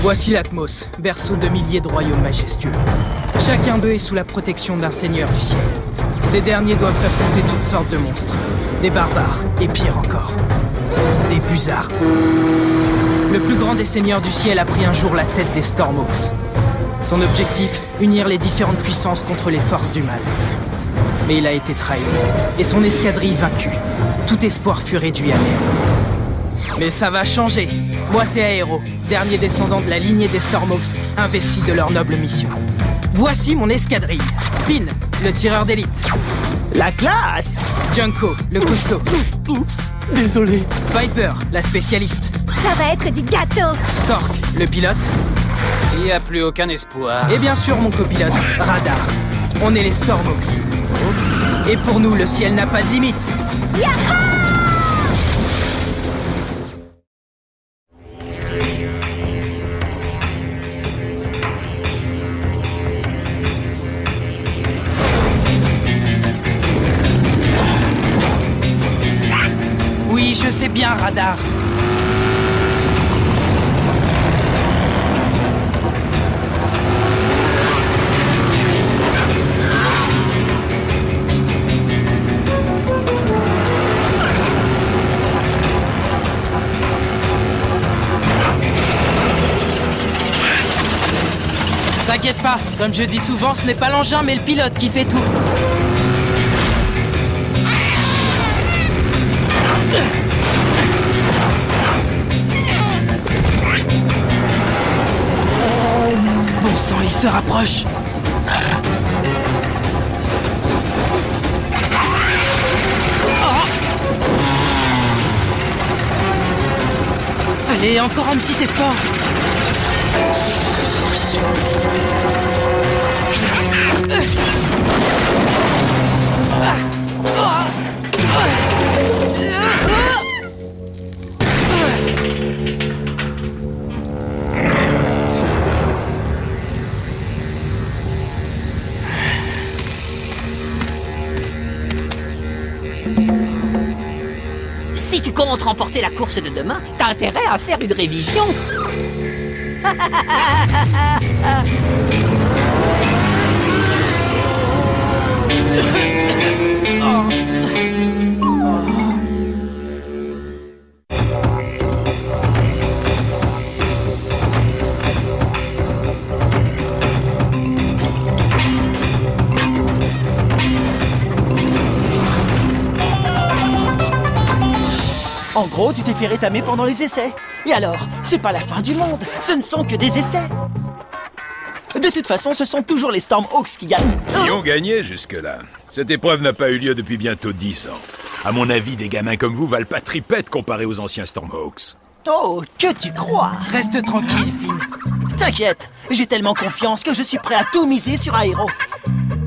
Voici l'Atmos, berceau de milliers de royaumes majestueux. Chacun d'eux est sous la protection d'un seigneur du ciel. Ces derniers doivent affronter toutes sortes de monstres. Des barbares, et pire encore, des buzzards. Le plus grand des seigneurs du ciel a pris un jour la tête des Stormhawks. Son objectif, unir les différentes puissances contre les forces du mal. Mais il a été trahi, et son escadrille vaincue. Tout espoir fut réduit à néant. Mais ça va changer. Moi, c'est Aero, dernier descendant de la lignée des Stormhawks, investi de leur noble mission. Voici mon escadrille. Finn, le tireur d'élite. La classe! Junko, le costaud. Oups, désolé. Viper, la spécialiste. Ça va être du gâteau! Stork, le pilote. Il n'y a plus aucun espoir. Et bien sûr, mon copilote, Radar. On est les Stormhawks. Et pour nous, le ciel n'a pas de limite. Yaha! Oui, je sais bien, Radar. T'inquiète pas, comme je dis souvent, ce n'est pas l'engin mais le pilote qui fait tout. Bon sang, il se rapproche. Allez, encore un petit effort. Si tu comptes remporter la course de demain, t'as intérêt à faire une révision. En gros, tu t'es fait rétamer pendant les essais. Et alors, c'est pas la fin du monde. Ce ne sont que des essais. De toute façon, ce sont toujours les Stormhawks qui gagnent. Ils ont gagné jusque-là. Cette épreuve n'a pas eu lieu depuis bientôt 10 ans. À mon avis, des gamins comme vous valent pas tripette comparés aux anciens Stormhawks. Oh, que tu crois? Reste tranquille, Finn. T'inquiète, j'ai tellement confiance que je suis prêt à tout miser sur Aero.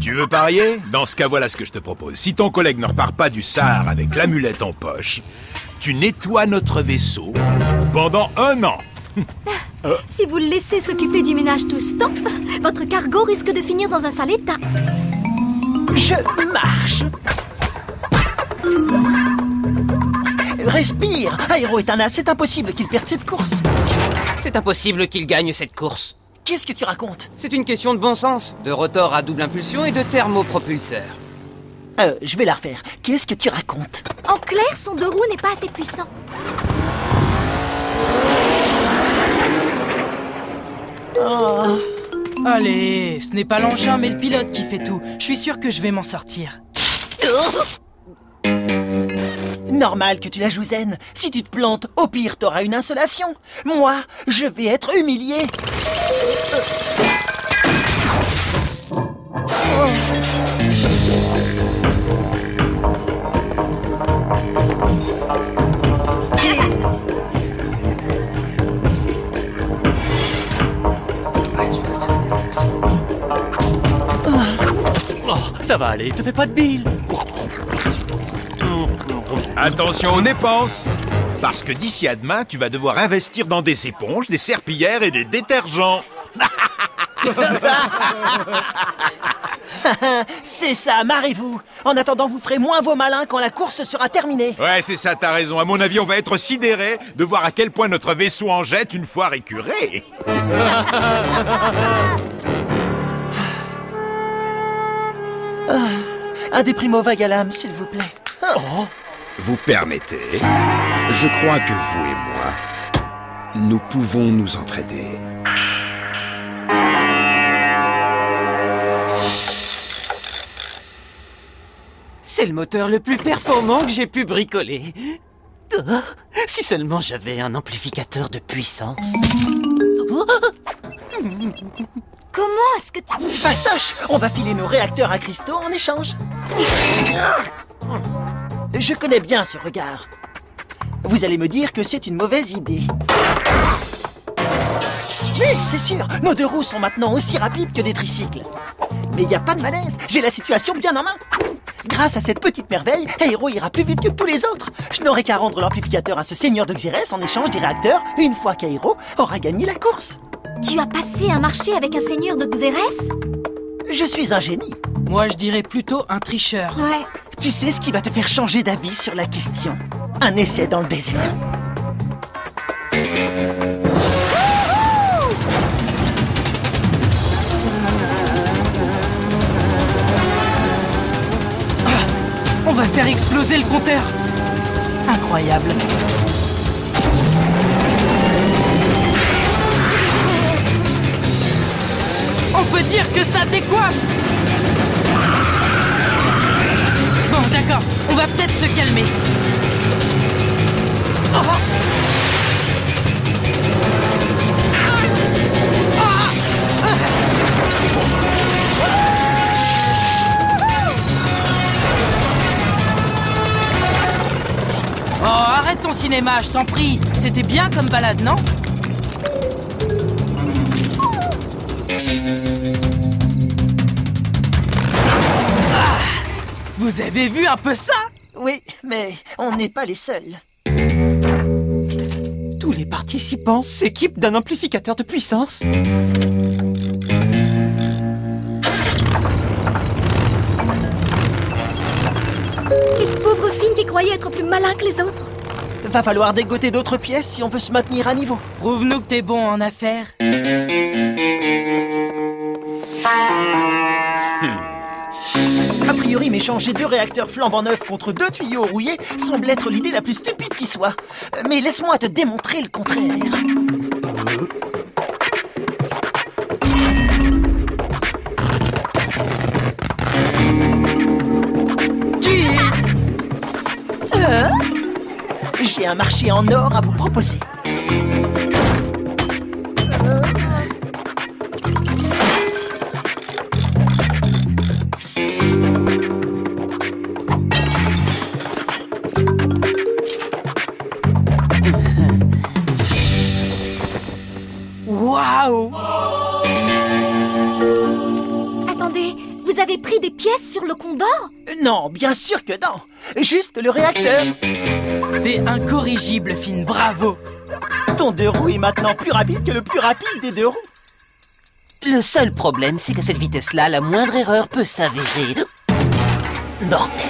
Tu veux parier? Dans ce cas, voilà ce que je te propose. Si ton collègue ne repart pas du Sahara avec l'amulette en poche, tu nettoies notre vaisseau pendant 1 an. Si vous le laissez s'occuper du ménage tout ce temps, votre cargo risque de finir dans un sale état. Je marche. Respire. Aero est un as, c'est impossible qu'il perde cette course. C'est impossible qu'il gagne cette course. Qu'est-ce que tu racontes? C'est une question de bon sens, de rotor à double impulsion et de thermopropulseur. Je vais la refaire. Qu'est-ce que tu racontes? En clair, son deux roues n'est pas assez puissant. Oh. Allez, ce n'est pas l'engin mais le pilote qui fait tout. Je suis sûr que je vais m'en sortir. Normal que tu la joues zen. Si tu te plantes, au pire, t'auras une insolation. Moi, je vais être humilié. Oh, ça va aller, te fais pas de bile. Attention aux dépenses, parce que d'ici à demain, tu vas devoir investir dans des éponges, des serpillères et des détergents. C'est ça, marrez-vous. En attendant, vous ferez moins vos malins quand la course sera terminée. Ouais, c'est ça, t'as raison. À mon avis, on va être sidérés de voir à quel point notre vaisseau en jette une fois récuré. Un des primo Vagalam, s'il vous plaît. Oh. Vous permettez? Je crois que vous et moi, nous pouvons nous entraider. C'est le moteur le plus performant que j'ai pu bricoler. Oh, si seulement j'avais un amplificateur de puissance. Comment est-ce que tu... Fastoche, on va filer nos réacteurs à cristaux en échange. Je connais bien ce regard. Vous allez me dire que c'est une mauvaise idée. Oui, c'est sûr, nos deux roues sont maintenant aussi rapides que des tricycles. Mais il n'y a pas de malaise, j'ai la situation bien en main. Grâce à cette petite merveille, Aero ira plus vite que tous les autres. Je n'aurai qu'à rendre l'amplificateur à ce seigneur de Xérès en échange des réacteurs, une fois qu'Aero aura gagné la course. Tu as passé un marché avec un seigneur de Xérès? Je suis un génie. Moi, je dirais plutôt un tricheur. Ouais. Tu sais ce qui va te faire changer d'avis sur la question? Un essai dans le désert. On va faire exploser le compteur. Incroyable. On peut dire que ça décoiffe. Bon, d'accord. On va peut-être se calmer. Oh. Oh, arrête ton cinéma, je t'en prie. C'était bien comme balade, non? Ah, vous avez vu un peu ça? Oui, mais on n'est pas les seuls. Tous les participants s'équipent d'un amplificateur de puissance. Et ce pauvre Finn qui croyait être plus malin que les autres. Va falloir dégoter d'autres pièces si on veut se maintenir à niveau. Prouve-nous que t'es bon en affaires. A priori, m'échanger 2 réacteurs flambant neufs contre 2 tuyaux rouillés semble être l'idée la plus stupide qui soit. Mais laisse-moi te démontrer le contraire. J'ai un marché en or à vous proposer. Waouh! Attendez, vous avez pris des pièces sur le Condor? Non, bien sûr que non. Juste le réacteur. T'es incorrigible, Finn, bravo! Ton 2 roues est maintenant plus rapide que le plus rapide des 2 roues. Le seul problème, c'est qu'à cette vitesse-là, la moindre erreur peut s'avérer mortelle.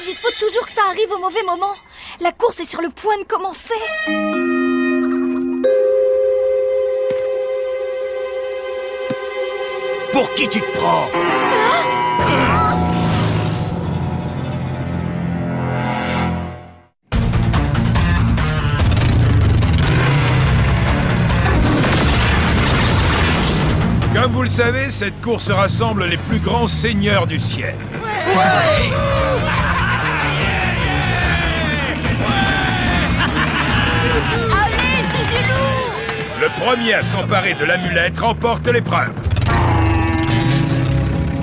Il faut toujours que ça arrive au mauvais moment. La course est sur le point de commencer. Pour qui tu te prends? Comme vous le savez, cette course rassemble les plus grands seigneurs du ciel. Allez, Zizilou! Le premier à s'emparer de l'amulette remporte l'épreuve.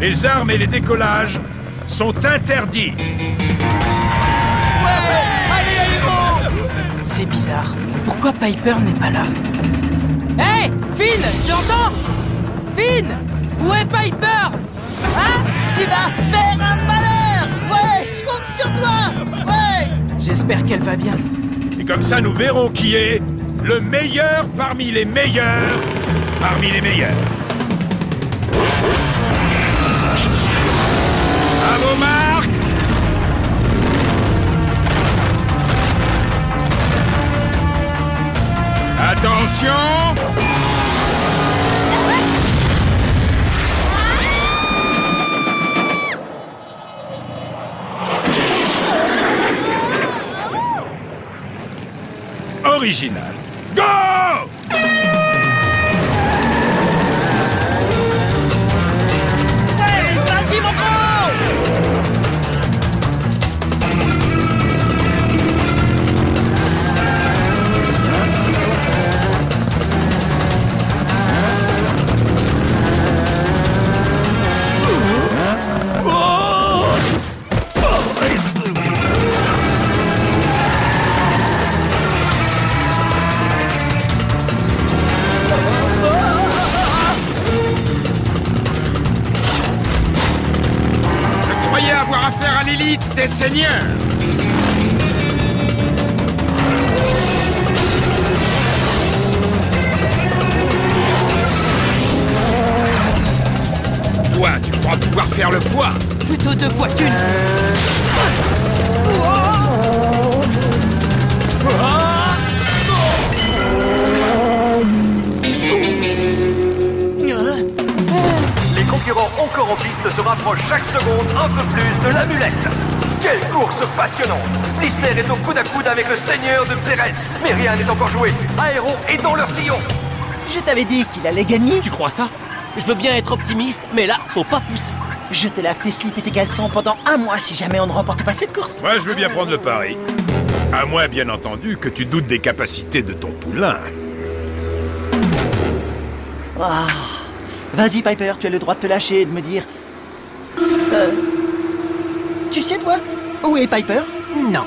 Les armes et les décollages sont interdits. Ouais! C'est bizarre. Pourquoi Piper n'est pas là? Hé, Finn, tu entends? Finn, où est Piper? Hein? Tu vas faire un malheur! Ouais, je compte sur toi! Ouais! J'espère qu'elle va bien. Et comme ça, nous verrons qui est le meilleur parmi les meilleurs parmi les meilleurs. Bravo, Marc! Attention! Original. Go! Hey, vas-y, mon gros! Croyez avoir affaire à l'élite des seigneurs. Toi, tu crois pouvoir faire le poids? Plutôt 2 fois qu'une. Les concurrents encore en piste se rapprochent chaque seconde un peu plus de l'amulette. Quelle course passionnante! Blissner est au coude à coude avec le seigneur de Xérès, mais rien n'est encore joué. Aéro est dans leur sillon. Je t'avais dit qu'il allait gagner. Tu crois ça? Je veux bien être optimiste, mais là, faut pas pousser. Je te lave tes slips et tes caleçons pendant 1 mois si jamais on ne remporte pas cette course. Moi, je veux bien prendre le pari. À moins, bien entendu, que tu doutes des capacités de ton poulain. Ah. Vas-y, Piper, tu as le droit de te lâcher et de me dire... Tu sais, toi, où est Piper? Non.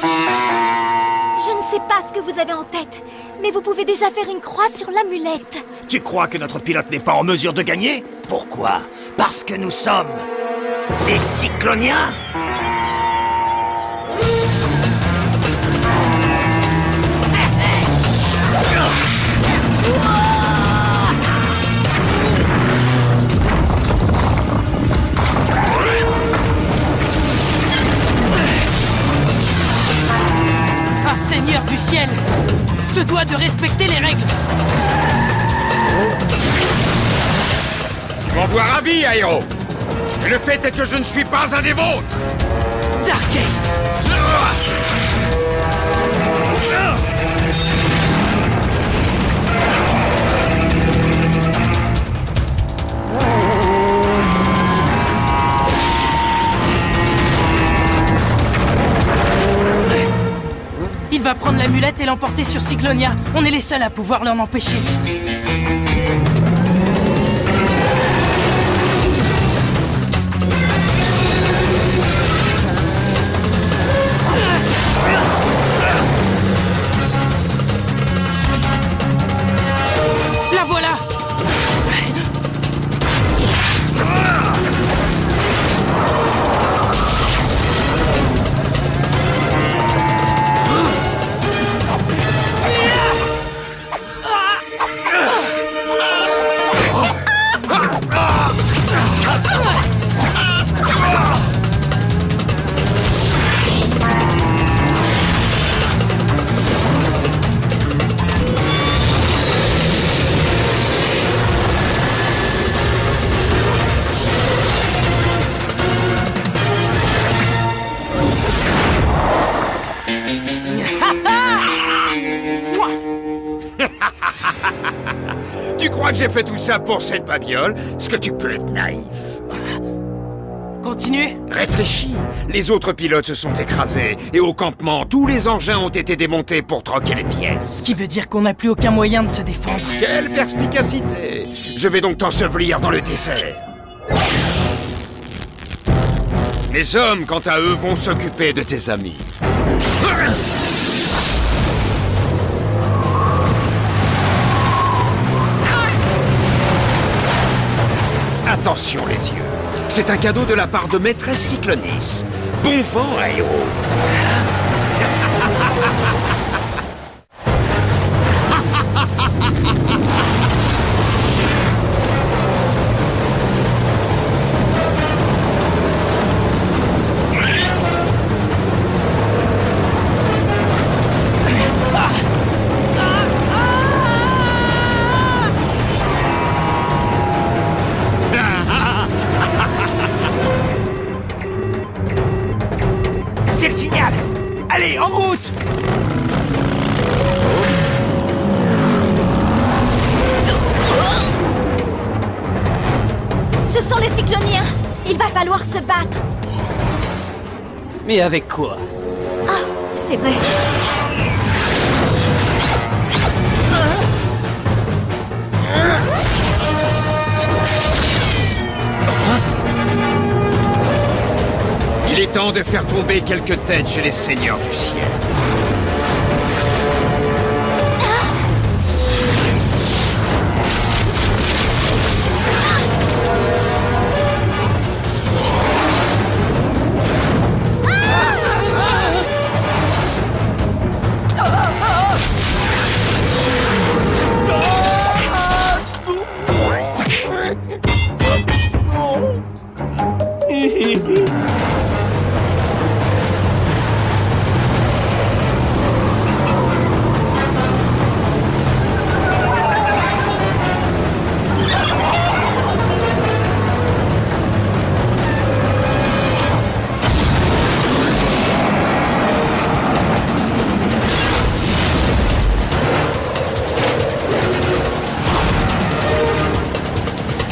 Je ne sais pas ce que vous avez en tête, mais vous pouvez déjà faire une croix sur l'amulette. Tu crois que notre pilote n'est pas en mesure de gagner? Pourquoi? Parce que nous sommes des cycloniens? Un seigneur du ciel se doit de respecter les règles. Tu m'en vois ravi, Aéro. Mais le fait est que je ne suis pas un des vôtres. Dark Ace. Il va prendre l'amulette et l'emporter sur Cyclonia. On est les seuls à pouvoir l'en empêcher. La voilà! Tu crois que j'ai fait tout ça pour cette babiole? Est-ce que tu peux être naïf? Continuez. Réfléchis. Les autres pilotes se sont écrasés. Et au campement, tous les engins ont été démontés pour troquer les pièces. Ce qui veut dire qu'on n'a plus aucun moyen de se défendre. Quelle perspicacité! Je vais donc t'ensevelir dans le désert. Mes hommes, quant à eux, vont s'occuper de tes amis. Attention les yeux. C'est un cadeau de la part de maîtresse Cyclonis. Bon vent, Aéro. C'est le signal! Allez, en route! Ce sont les cycloniens! Il va falloir se battre! Mais avec quoi? Ah, c'est vrai. Il est temps de faire tomber quelques têtes chez les seigneurs du ciel.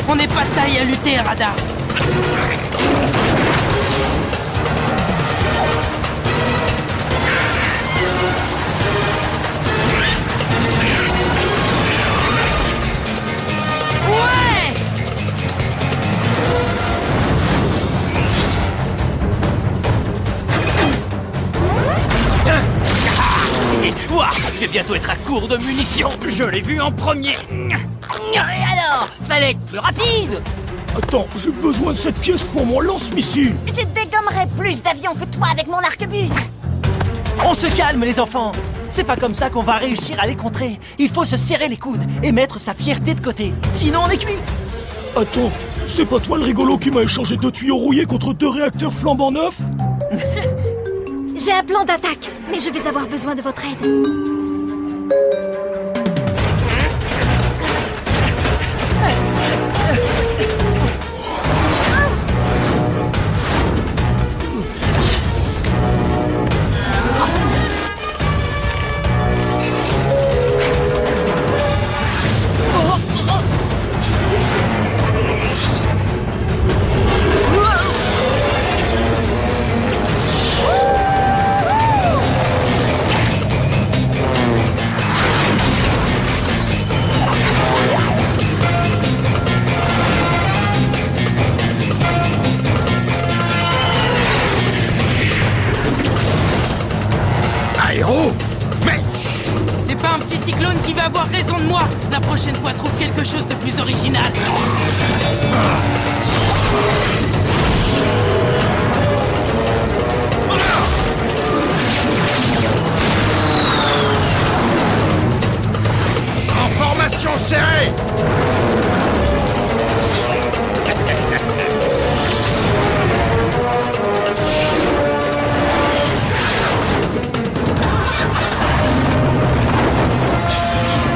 On n'est pas de taille à lutter, Radar. Ouah, je vais bientôt être à court de munitions. Je l'ai vu en premier. Et alors? Fallait être plus rapide! Attends, j'ai besoin de cette pièce pour mon lance-missile. Je dégommerai plus d'avions que toi avec mon arquebuse! On se calme, les enfants. C'est pas comme ça qu'on va réussir à les contrer. Il faut se serrer les coudes et mettre sa fierté de côté. Sinon, on est cuit. Attends, c'est pas toi le rigolo qui m'a échangé 2 tuyaux rouillés contre 2 réacteurs flambant neufs? J'ai un plan d'attaque, mais je vais avoir besoin de votre aide. C'est pas un petit cyclone qui va avoir raison de moi. La prochaine fois, trouve quelque chose de plus original. En formation serrée.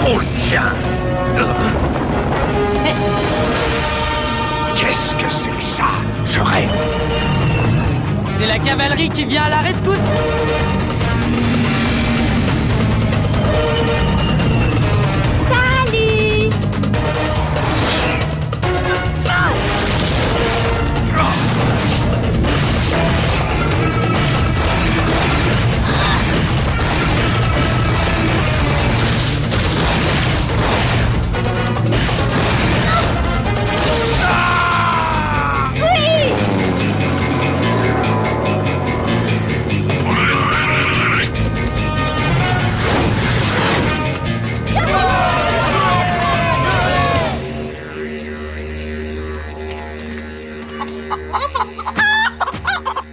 On le tient. Qu'est-ce que c'est que ça? Je rêve. C'est la cavalerie qui vient à la rescousse. Salut! Ah!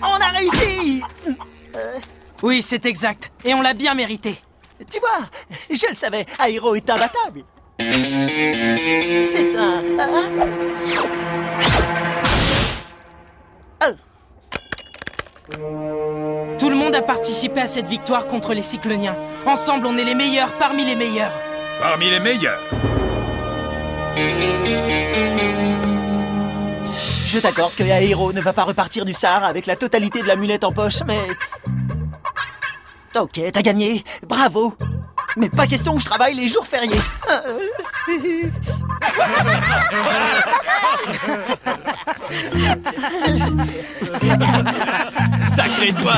On a réussi! Oui, c'est exact. Et on l'a bien mérité. Tu vois, je le savais, Aero est imbattable. C'est un... Tout le monde a participé à cette victoire contre les Cycloniens. Ensemble, on est les meilleurs parmi les meilleurs. Parmi les meilleurs. Je t'accorde que Aero ne va pas repartir du Sahara avec la totalité de l'amulette en poche, mais... Ok, t'as gagné, bravo. Mais pas question que je travaille les jours fériés. Sacré toi!